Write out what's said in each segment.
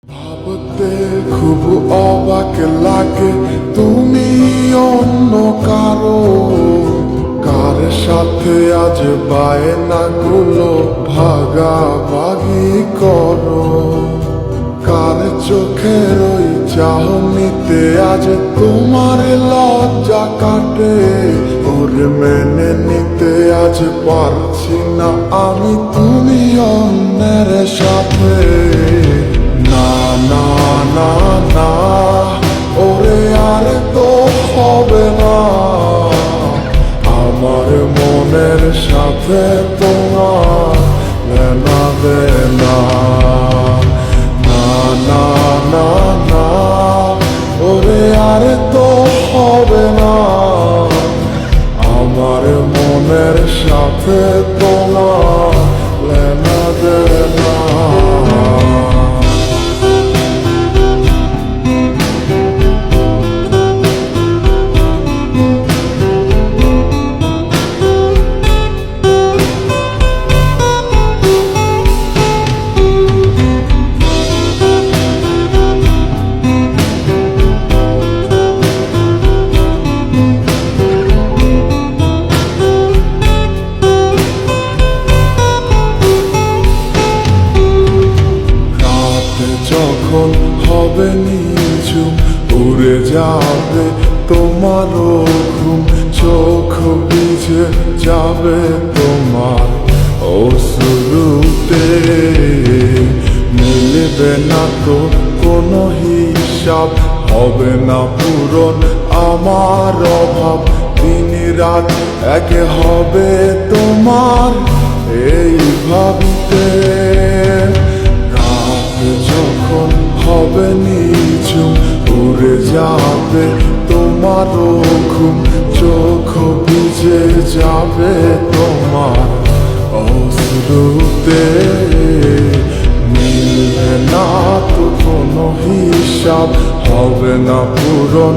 ভাবতে খুব অবাক লাগে তুমি অন্য কারো, কার সাথে আজ বায়নাগুলো ভাগাভাগি করো, কার চোখের ওই চাহনিতে আজ তোমার লজ্জা কাটে। ওরে মেনে নিতে আজ পারছি না আমি তুমি অন্যের সাথে। না না না না, ওরে আর তো হবে না, আমার মনের সাথে তোমার লেনা দেনা। না না না না, ওরে আর তো হবে না, আমার মনের সাথে তোমার লেনা দেনা। যখন হবে নিঝুম উড়ে যাবে তোমারও ঘুম, চোখ ভিজে যাবে তোমার অশ্রুতে, মিলবে না তো কোনো হিসাব, হবে না পূরণ আমার অভাব, দিন রাত এক হবে তোমার এই ভাবিতে। যখন হবে নিঝুম উড়ে যাবে তোমারও ঘুম, চোখ ভিজে যাবে তোমার অশ্রুতে, মিলবে না তো কোনো হিসাব, হবে না পূরণ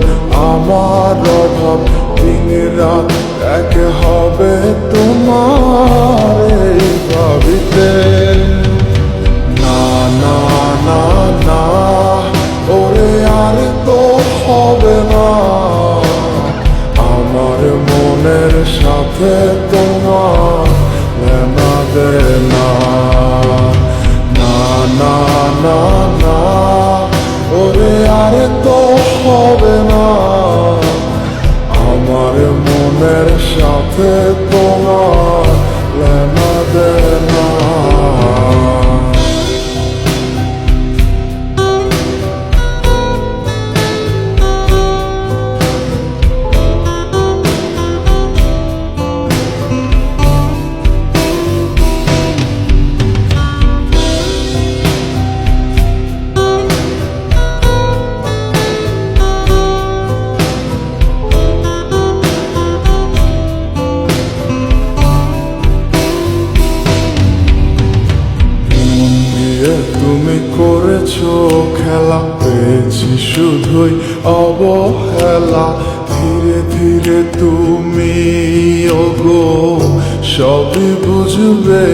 আমার অভাব, দিন রাত এক হবে তোমার এই ভাবিতে। না না না না, ওরে আর তো হবে না, আমার মনের সাথে তোমার লেনা দেনা। না না না না, ওরে আর তো হবে না, আমার মনের সাথে তোমার লেনা দেনা। তুমি করেছো খেলা, পেয়েছি শুধুই অবহেলা, ধীরে ধীরে তুমি ওগো সবই বুঝবে,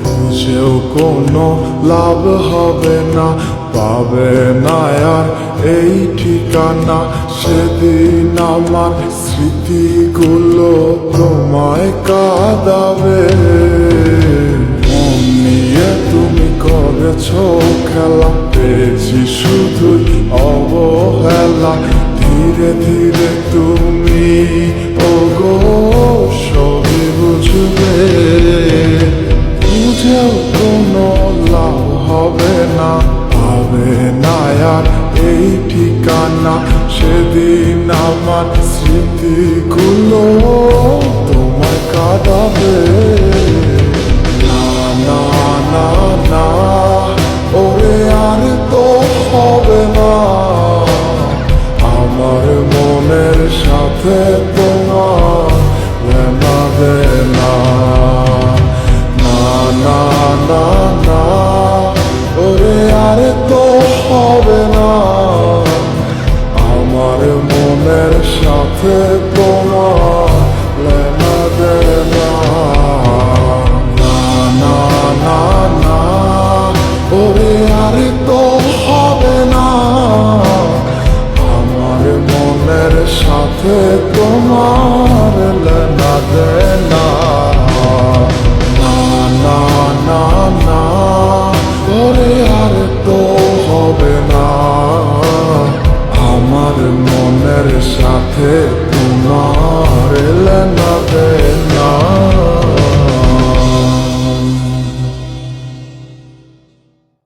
বুঝেও কোনো লাভ হবে না, পাবে না আর এই ঠিকানা, সেদিন আমার স্মৃতিগুলো তোমায় কাঁদাবে। তুমি করেছো খেলা, পেয়েছি শুধুই অবহেলা, ধীরে ধীরে তুমি ওগো সবই বুঝবে, বুঝেও কোনো লাভ হবে না, পাবে না আর এই ঠিকানা, সেদিন আমার স্মৃতিগুলো তোমায় কাঁদাবে। না না না, ওরে আর তো হবে না, আমার মনের সাথে তোমার লেনা দেনা। না না না না, ওরে আর তো হবে না, আমার মনের সাথে তোমার লেনা দেনা। না না না না, চোখে তোমার লেনা দে